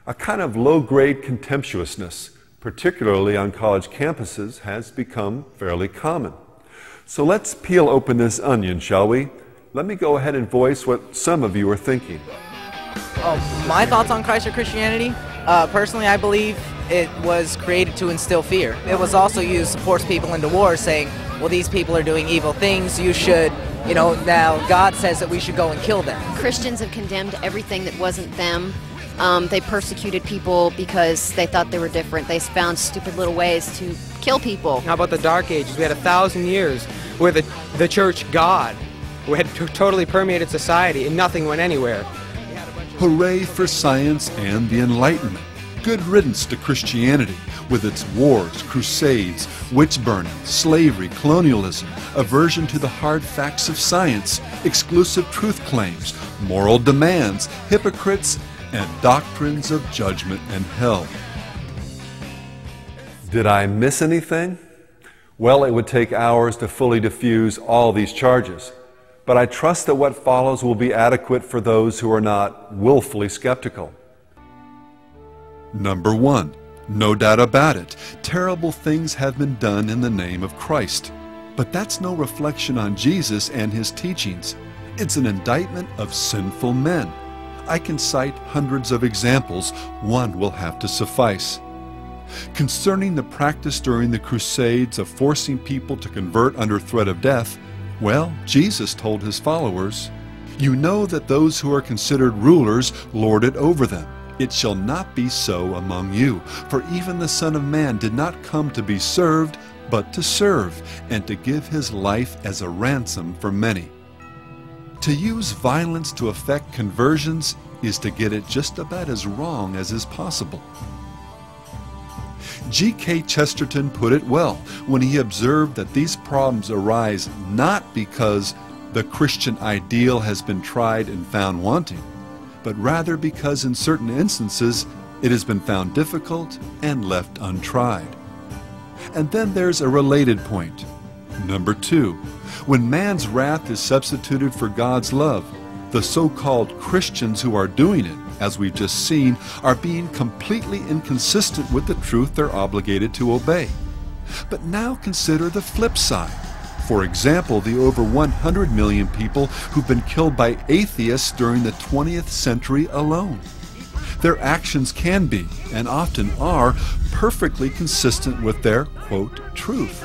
A kind of low-grade contemptuousness, particularly on college campuses, has become fairly common. So let's peel open this onion, shall we? Let me go ahead and voice what some of you are thinking. My thoughts on Christ or Christianity? Personally, I believe it was created to instill fear. It was also used to force people into war, saying, well, these people are doing evil things, you should, now God says that we should go and kill them. Christians have condemned everything that wasn't them. They persecuted people because they thought they were different. They found stupid little ways to kill people. How about the Dark Ages? We had 1,000 years where the church God had totally permeated society and nothing went anywhere. Hooray for science and the Enlightenment. Good riddance to Christianity with its wars, crusades, witch burning, slavery, colonialism, aversion to the hard facts of science, exclusive truth claims, moral demands, hypocrites, and doctrines of judgment and hell. Did I miss anything? Well, it would take hours to fully diffuse all these charges, but I trust that what follows will be adequate for those who are not willfully skeptical. Number 1. No doubt about it, terrible things have been done in the name of Christ. But that's no reflection on Jesus and his teachings. It's an indictment of sinful men. I can cite hundreds of examples. One will have to suffice. Concerning the practice during the Crusades of forcing people to convert under threat of death, well, Jesus told his followers, "You know that those who are considered rulers lord it over them. It shall not be so among you. For even the Son of Man did not come to be served, but to serve, and to give his life as a ransom for many." To use violence to effect conversions is to get it just about as wrong as is possible. G.K. Chesterton put it well when he observed that these problems arise not because the Christian ideal has been tried and found wanting, but rather because in certain instances it has been found difficult and left untried. And then there's a related point. Number 2, when man's wrath is substituted for God's love, the so-called Christians who are doing it, as we've just seen, are being completely inconsistent with the truth they're obligated to obey. But now consider the flip side. For example, the over 100 million people who've been killed by atheists during the 20th century alone. Their actions can be, and often are, perfectly consistent with their, quote, truth.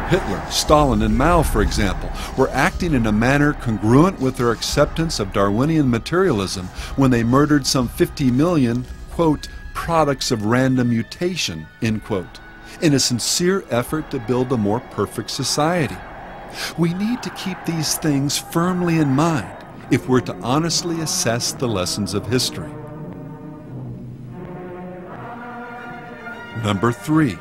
Hitler, Stalin, and Mao, for example, were acting in a manner congruent with their acceptance of Darwinian materialism when they murdered some 50 million, quote, products of random mutation, end quote, in a sincere effort to build a more perfect society. We need to keep these things firmly in mind if we're to honestly assess the lessons of history. Number 3.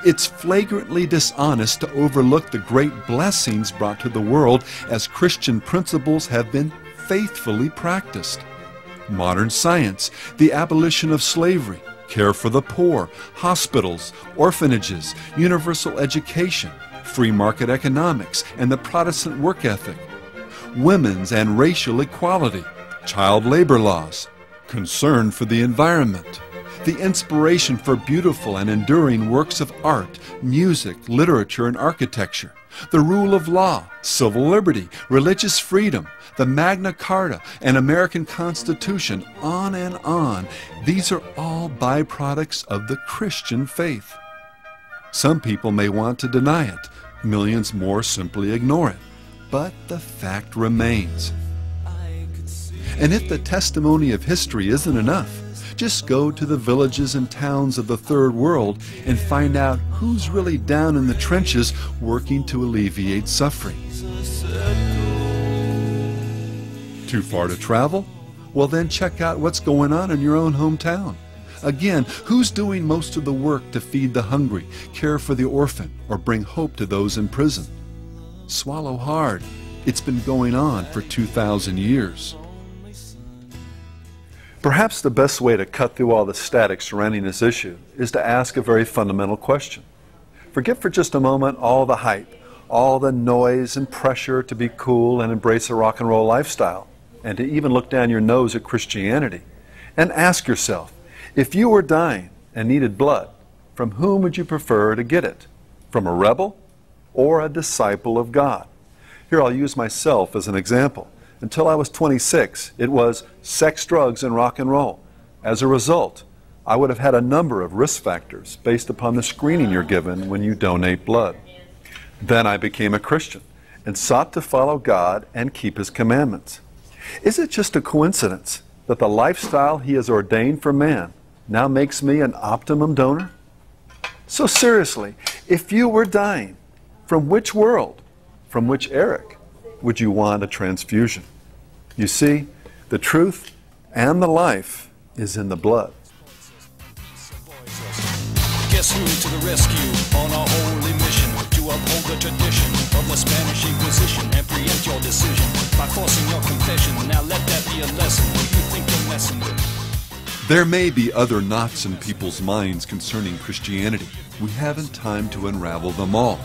It's flagrantly dishonest to overlook the great blessings brought to the world as Christian principles have been faithfully practiced. Modern science, the abolition of slavery, care for the poor, hospitals, orphanages, universal education, free market economics, and the Protestant work ethic, women's and racial equality, child labor laws, concern for the environment, the inspiration for beautiful and enduring works of art, music, literature, and architecture, the rule of law, civil liberty, religious freedom, the Magna Carta, and American Constitution, on and on. These are all byproducts of the Christian faith. Some people may want to deny it. Millions more simply ignore it. But the fact remains. And if the testimony of history isn't enough, just go to the villages and towns of the Third World and find out who's really down in the trenches working to alleviate suffering. Too far to travel? Well, then check out what's going on in your own hometown. Again, who's doing most of the work to feed the hungry, care for the orphan, or bring hope to those in prison? Swallow hard. It's been going on for 2,000 years. Perhaps the best way to cut through all the static surrounding this issue is to ask a very fundamental question. Forget for just a moment all the hype, all the noise and pressure to be cool and embrace a rock and roll lifestyle, and to even look down your nose at Christianity. And ask yourself, if you were dying and needed blood, from whom would you prefer to get it? From a rebel or a disciple of God? Here, I'll use myself as an example. Until I was 26, it was sex, drugs, and rock and roll. As a result, I would have had a number of risk factors based upon the screening you're given when you donate blood. Then I became a Christian and sought to follow God and keep His commandments. Is it just a coincidence that the lifestyle He has ordained for man now makes me an optimum donor? So seriously, if you were dying, from which world, from which Eric, would you want a transfusion? You see, the truth and the life is in the blood. Guess who to the rescue on our holy mission to uphold the tradition of the Spanish Inquisition and preempt your decision by forcing your confession. Now let that be a lesson. Who you think you're messing with? There may be other knots in people's minds concerning Christianity. We haven't time to unravel them all.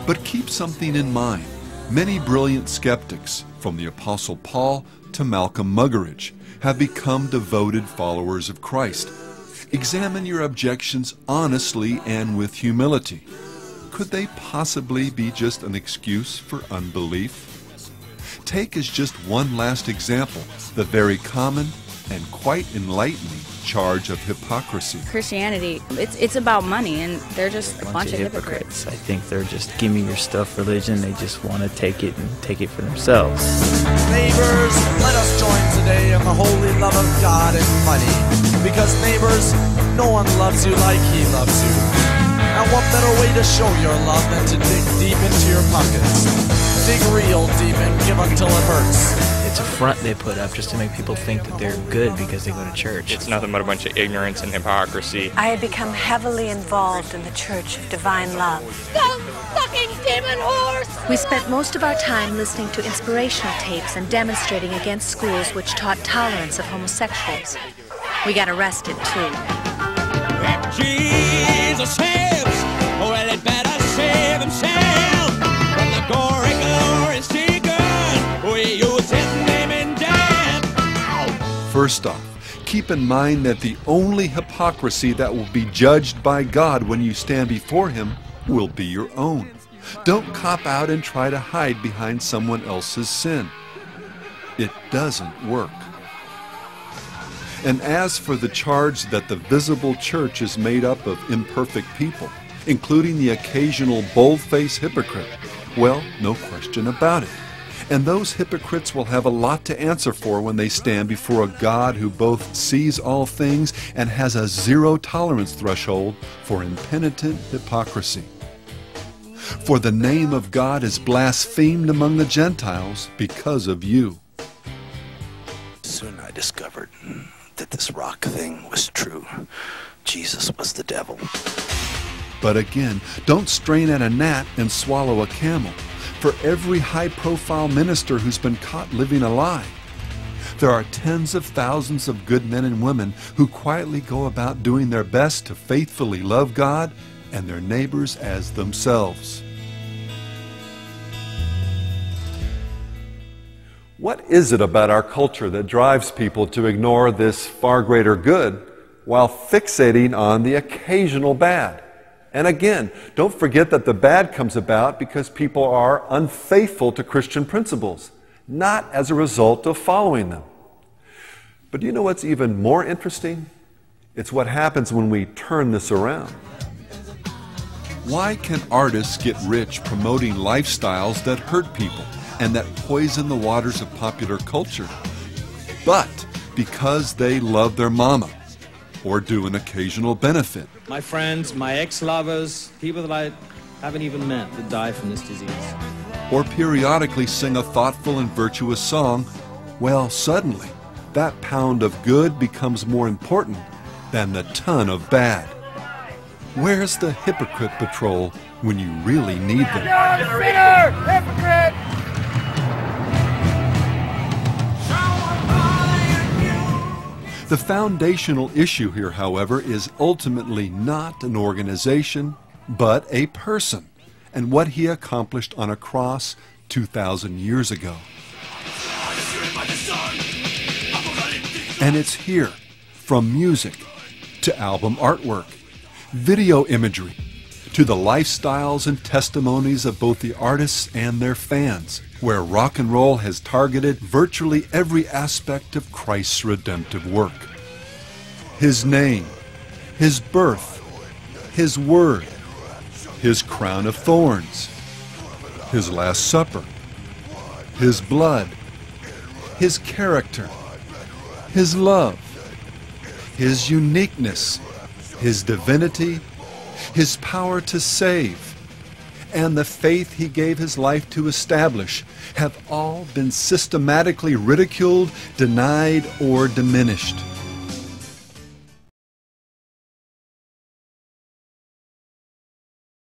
But keep something in mind. Many brilliant skeptics, from the Apostle Paul to Malcolm Muggeridge, have become devoted followers of Christ. Examine your objections honestly and with humility. Could they possibly be just an excuse for unbelief? Take as just one last example the very common and quite enlightening charge of hypocrisy. Christianity, it's about money, and they're just a bunch of hypocrites. I think they're just give me your stuff religion. They just want to take it and take it for themselves. Neighbors, let us join today in the holy love of God and money. Because neighbors, no one loves you like He loves you. And what better way to show your love than to dig deep into your pockets? Dig real deep and give until it hurts. It's a front they put up just to make people think that they're good because they go to church. It's nothing but a bunch of ignorance and hypocrisy. I had become heavily involved in the Church of Divine Love. Some fucking demon horse! We spent most of our time listening to inspirational tapes and demonstrating against schools which taught tolerance of homosexuals. We got arrested, too. If Jesus saves, well, it better save himself. From the gory, glorious chicken, we use his name in death. First off, keep in mind that the only hypocrisy that will be judged by God when you stand before Him will be your own. Don't cop out and try to hide behind someone else's sin. It doesn't work. And as for the charge that the visible church is made up of imperfect people, including the occasional bold-faced hypocrite, well, no question about it. And those hypocrites will have a lot to answer for when they stand before a God who both sees all things and has a zero-tolerance threshold for impenitent hypocrisy. For the name of God is blasphemed among the Gentiles because of you. Soon I discovered that this rock thing was true. Jesus was the devil. But again, don't strain at a gnat and swallow a camel. For every high-profile minister who's been caught living a lie, there are tens of thousands of good men and women who quietly go about doing their best to faithfully love God and their neighbors as themselves. What is it about our culture that drives people to ignore this far greater good while fixating on the occasional bad? And again, don't forget that the bad comes about because people are unfaithful to Christian principles, not as a result of following them. But do you know what's even more interesting? It's what happens when we turn this around. Why can artists get rich promoting lifestyles that hurt people and that poison the waters of popular culture? But because they love their mama or do an occasional benefit. My friends, my ex-lovers, people that I haven't even met that die from this disease. Or periodically sing a thoughtful and virtuous song, well, suddenly that pound of good becomes more important than the ton of bad. Where's the hypocrite patrol when you really need them? You're a sinner! Hypocrite! The foundational issue here, however, is ultimately not an organization, but a person, and what he accomplished on a cross 2,000 years ago. And it's here, from music to album artwork, video imagery, to the lifestyles and testimonies of both the artists and their fans, where rock and roll has targeted virtually every aspect of Christ's redemptive work. His name, His birth, His word, His crown of thorns, His Last Supper, His blood, His character, His love, His uniqueness, His divinity, His power to save, and the faith He gave His life to establish have all been systematically ridiculed, denied, or diminished.